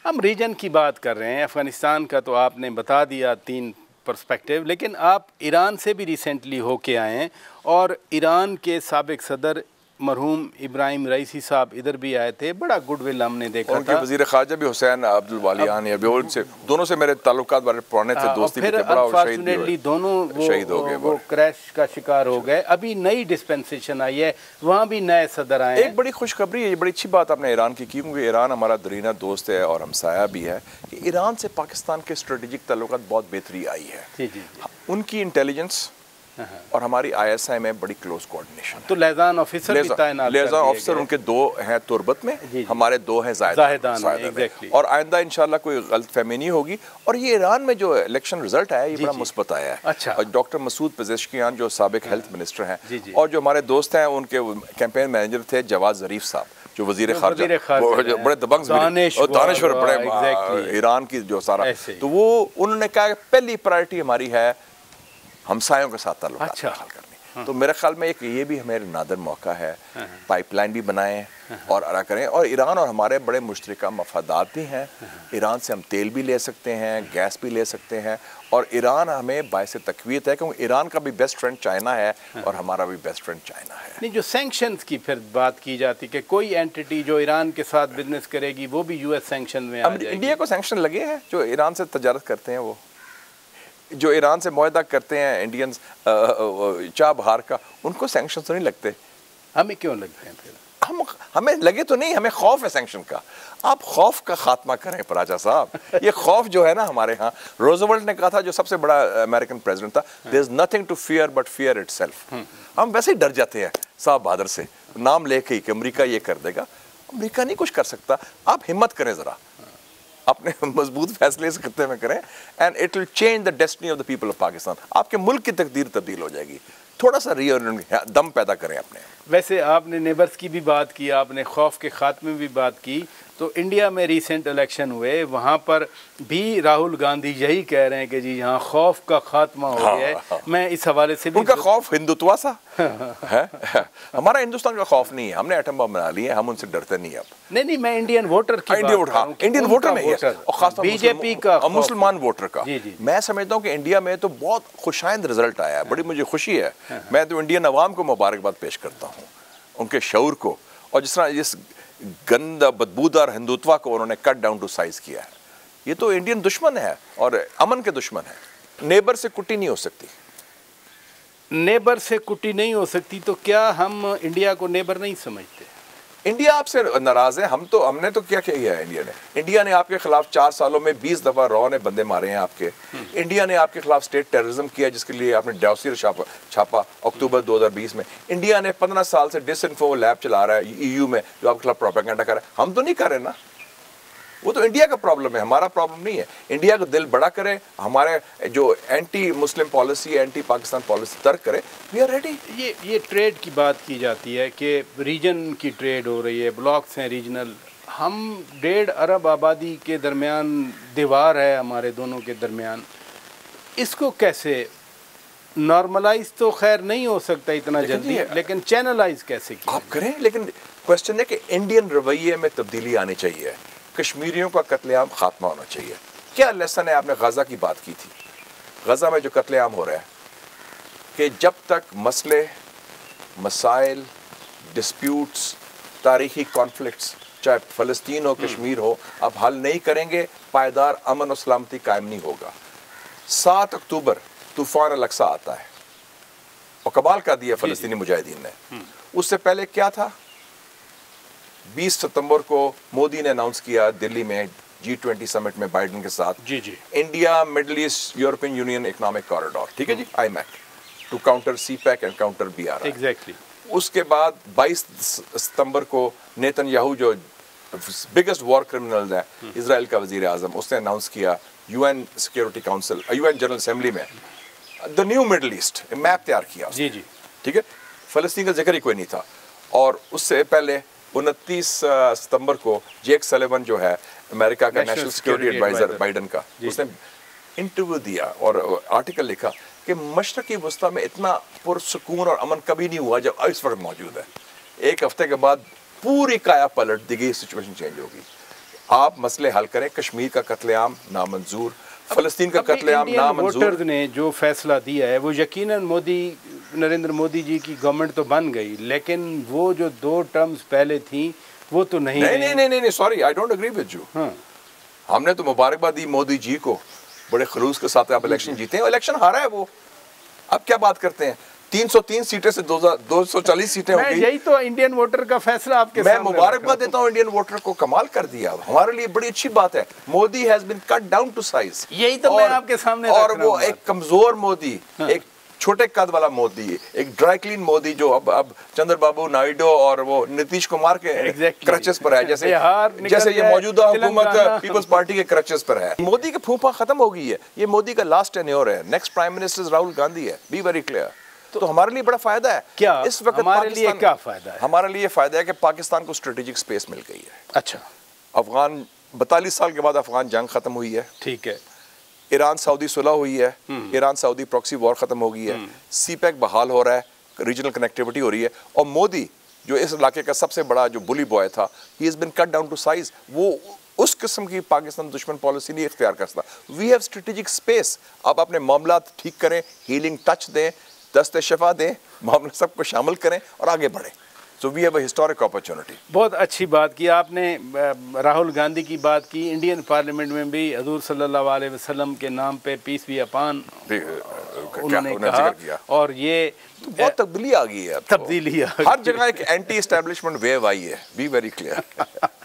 हम रीजन की बात कर रहे हैं, अफ़गानिस्तान का तो आपने बता दिया 3 पर्सपेक्टिव, लेकिन आप ईरान से भी रिसेंटली होके आए हैं और ईरान के साबिक़ सदर मरहूम इब्राहिम रईसी साहब इधर भी आए थे, बड़ा गुडविल हमने देखा उनके था। वज़ीर ख़ारजा भी हुसैन अब्दुल वालियान या से दोनों से मेरे ताल्लुकात बड़े पुराने थे, दोस्ती भी थे, बड़ा अनफॉर्चुनेटली दोनों शहीद हो गए, वो क्रैश का शिकार हो गए। अभी नई डिस्पेंसेशन आई है, वहाँ भी नए सदर आए हैं। एक बड़ी खुशखबरी है, ये बड़ी अच्छी बात आपने ईरान की क्योंकि ईरान हमारा दरीना दोस्त है और हमसाया भी है कि ईरान से पाकिस्तान के स्ट्रेटेजिक ताल्लुकात बहुत बेहतरी आई है। जी जी, उनकी इंटेलिजेंस और हमारी ISI में बड़ी क्लोज कोऑर्डिनेशन है। तो लेज़ान ऑफिसर भी तैनात लेज़ान ऑफिसर उनके 2 हैं तुर्बत में, हमारे 2 हैं ज़ाहिदान में। और आइंदा इंशाल्लाह कोई गलतफहमी नहीं होगी। और ये ईरान में जो इलेक्शन रिजल्ट आया ये बड़ा मुस्बत आया है। अच्छा। और डॉक्टर मसूद पेज़ेश्कियान जो साबिक हेल्थ मिनिस्टर हैं और जो हमारे दोस्त हैं उनके कैंपेन मैनेजर थे जवाद ज़रीफ साहब जो वज़ीर ख़ारजा, बड़े दबंग दानिश्वर बड़े ईरान की जो सारा, तो वो उन्होंने कहा पहली प्रायोरिटी हमारी है हमसायों के साथ ताल्लुकात बहाल करनी। तो मेरे ख्याल में एक ये भी हमें नादर मौका है, पाइपलाइन भी बनाएं और अरा करें। और ईरान और हमारे बड़े मुश्तरका मफादात भी हैं। ईरान से हम तेल भी ले सकते हैं, गैस भी ले सकते हैं और ईरान हमें बायसे तक़वीयत है क्योंकि ईरान का भी बेस्ट फ्रेंड चाइना है और हमारा भी बेस्ट फ्रेंड चाइना है। नहीं, जो सैंक्शंस की फिर बात की जाती कि कोई एंटिटी जो ईरान के साथ बिजनेस करेगी वो भी US सैंक्शन में आ जाएगी। इंडिया को सैंक्शन लगे हैं जो ईरान से तजारत करते हैं, वो जो ईरान से मुआहदा करते हैं इंडियंस चाह बहार का, उनको सैंक्शन तो नहीं लगते। हमें क्यों लगते हैं फिर? हमें लगे तो नहीं, हमें खौफ है सैंक्शन का। आप खौफ का खात्मा करें पराजा साहब। ये खौफ जो है ना हमारे यहाँ, रोजवेल्ट ने कहा था जो सबसे बड़ा अमेरिकन प्रेसिडेंट था, there is nothing to fear but fear itself. हम वैसे ही डर जाते हैं साहब बहादुर से, नाम लेके ही कि अमेरिका ये कर देगा। अमेरिका नहीं कुछ कर सकता। आप हिम्मत करें ज़रा, अपने मजबूत फैसले इस खत्ते में करें and it will change the destiny of the people of Pakistan. आपके मुल्क की तकदीर तब्दील हो जाएगी। थोड़ा सा दम पैदा करें अपने। वैसे आपने नेबर्स की भी बात की, आपने खौफ के खात्मे में भी बात की, तो इंडिया में रिसेंट इलेक्शन हुए, वहाँ पर भी राहुल गांधी यही कह रहे हैं कि जी यहाँ खौफ का खात्मा हो गया है। मैं इस हवाले से भी, उनका खौफ हिंदुत्व सा है। हमारा हिंदुस्तान का खौफ नहीं है, हमने एटम बम बना लिए, हम उनसे डरते नहीं अब। नहीं, मैं इंडियन वोटर की इंडियन वोटर नहीं है, और खासतौर बीजेपी का मुसलमान वोटर का। मैं समझता हूँ कि इंडिया में तो बहुत खुशाइंद रिजल्ट आया है, बड़ी मुझे खुशी है। मैं तो इंडियन अवाम को मुबारकबाद पेश करता हूँ, उनके शऊर को, और जिस तरह इस गंदा बदबूदार हिंदुत्व को उन्होंने कट डाउन टू साइज किया है। ये तो इंडियन दुश्मन है और अमन के दुश्मन है। नेबर से कुटी नहीं हो सकती। नेबर से कुटी नहीं हो सकती, तो क्या हम इंडिया को नेबर नहीं समझते? इंडिया आपसे नाराज है। हमने तो क्या किया है इंडिया ने आपके खिलाफ 4 सालों में 20 दफा रॉ ने बंदे मारे हैं आपके। इंडिया ने आपके खिलाफ स्टेट टेररिज्म किया जिसके लिए आपने डॉसियर छापा अक्टूबर 2020 में। इंडिया ने 15 साल से डिसइंफो लैब चला रहा है EU में जो आपके खिलाफ प्रोपेगेंडा कर रहा है। हम तो नहीं कर रहे ना, वो तो इंडिया का प्रॉब्लम है, हमारा प्रॉब्लम नहीं है। इंडिया को दिल बड़ा करे, हमारे जो anti Muslim policy, anti Pakistan policy तर्क करे, वी आर रेडी। ये ट्रेड की बात की जाती है कि रीजन की ट्रेड हो रही है, ब्लॉक्स हैं रीजनल। हम 1.5 अरब आबादी के दरमियान दीवार है हमारे दोनों के दरमियान, इसको कैसे नॉर्मलाइज तो खैर नहीं हो सकता इतना जल्दी, लेकिन चैनलाइज कैसे किया आप करें। लेकिन क्वेश्चन है कि इंडियन रवैये में तब्दीली आनी चाहिए, कश्मीरियों का कत्लेआम खात्मा होना चाहिए। क्या लेसन है? आपने गजा की बात की थी। गजा में जो कत्लेआम हो रहा है कि जब तक मसले, मसाइल, डिस्प्यूट्स, तारीखी कॉन्फ्लिक्ट्स, चाहे फ़लस्तीन हो, कश्मीर हो, आप हल नहीं करेंगे, पायदार अमन और सलामती कायम नहीं होगा। 7 अक्टूबर तूफान अलक्सा आता है और कमाल कर दिया फ़लस्तीनी मुजाहिदीन ने। उससे पहले क्या था? 20 सितंबर को मोदी ने अनाउंस किया दिल्ली में G20 समिट में बाइडेन के साथ, India Middle East European Union economic corridor, ठीक है जी, IMEC, to counter CPEC and counter BRI। Exactly. उसके बाद 22 सितंबर को नेतन्याहू जो बिगेस्ट वॉर क्रिमिनल है, इजराइल का वजीर आजम, उसने अनाउंस किया UN security council, UN general assembly में the new Middle East map तैयार किया। जी, ठीक है। फ़लस्तीन का जिक्र ही कोई नहीं था। और उससे पहले 29 सितंबर को जेक सलिवन जो है अमेरिका का नेशनल सिक्योरिटी एडवाइजर बाइडेन का, उसने इंटरव्यू दिया और आर्टिकल लिखा कि मशरक़ी वस्ता में इतना पुरसुकून और अमन कभी नहीं हुआ जब आइसबर्ग मौजूद है। 1 हफ्ते के बाद पूरी काया पलट दी गई, सिचुएशन चेंज होगी। आप मसले हल करें, कश्मीर का कत्लेआम नामंजूर, फलस्तीन का कत्लेआम नामंजूर। वोटर्स ने जो फैसला दिया है वो यकीनन नरेंद्र मोदी जी की गवर्नमेंट तो बन गई, लेकिन वो जो 2 टर्म्स पहले थी वो तो नहीं नहीं, sorry, I don't agree with you. हमने तो मुबारकबाद दी मोदी जी को, बड़े खलूस के साथ आप इलेक्शन जीते हैं, इलेक्शन हारा है वो, अब क्या बात करते हैं? 303 सीटें से 240 सीटें हो गई। यही तो इंडियन वोटर का फैसला आपके मैं मुबारकबाद देता हूं इंडियन वोटर को, कमाल कर दिया, हमारे लिए बड़ी अच्छी बात है। Modi has been cut down to size, यही तो मैं आपके सामने और वो एक कमजोर मोदी, एक छोटे कद वाला मोदी, एक ड्राई क्लीन मोदी जो अब चंद्रबाबू नायडू और वो नीतीश कुमार के क्रचेस पर है, जैसे ये मौजूदा हुकूमत पीपल्स पार्टी के क्रचेस पर है। मोदी की फूफा खत्म हो गई है, ये मोदी का लास्ट टेन्योर है, next prime minister Rahul Gandhi है, बी वेरी क्लियर। तो हमारे लिए बड़ा फायदा है। क्या इस वक्त हमारे लिए क्या फायदा है? हमारे लिए फायदा है कि पाकिस्तान को स्ट्रेटेजिक स्पेस मिल गई है। अच्छा, अफगान 42 साल के बाद अफगान जंग खत्म हुई है, ठीक है, ईरान सऊदी सुलह हुई है, ईरान सऊदी प्रॉक्सी वॉर खत्म हो गई है, सीपैक बहाल हो रहा है, रीजनल कनेक्टिविटी हो रही है, और मोदी जो इस इलाके का सबसे बड़ा जो बुली बॉय था, he has been cut down to size. वो उस किस्म की पाकिस्तान दुश्मन पॉलिसी नहीं इख्तियार कर सकता। We have strategic space. आप अपने मामला ठीक करें, हीलिंग टच दें, दस्ते शफा दें, मामले सबको शामिल करें और आगे बढ़ें। So we have a historic opportunity. बहुत अच्छी बात की आपने, राहुल गांधी की बात की, इंडियन पार्लियामेंट में भी हजूर सल्लल्लाहु अलैहि वसल्लम के नाम पे पीस बी अपान उन्होंने कहा, और ये तो बहुत तब्दीली आ गई है, तब्दीली हर जगह एक एंटी एस्टेब्लिशमेंट वेव आई है, बी वेरी क्लियर।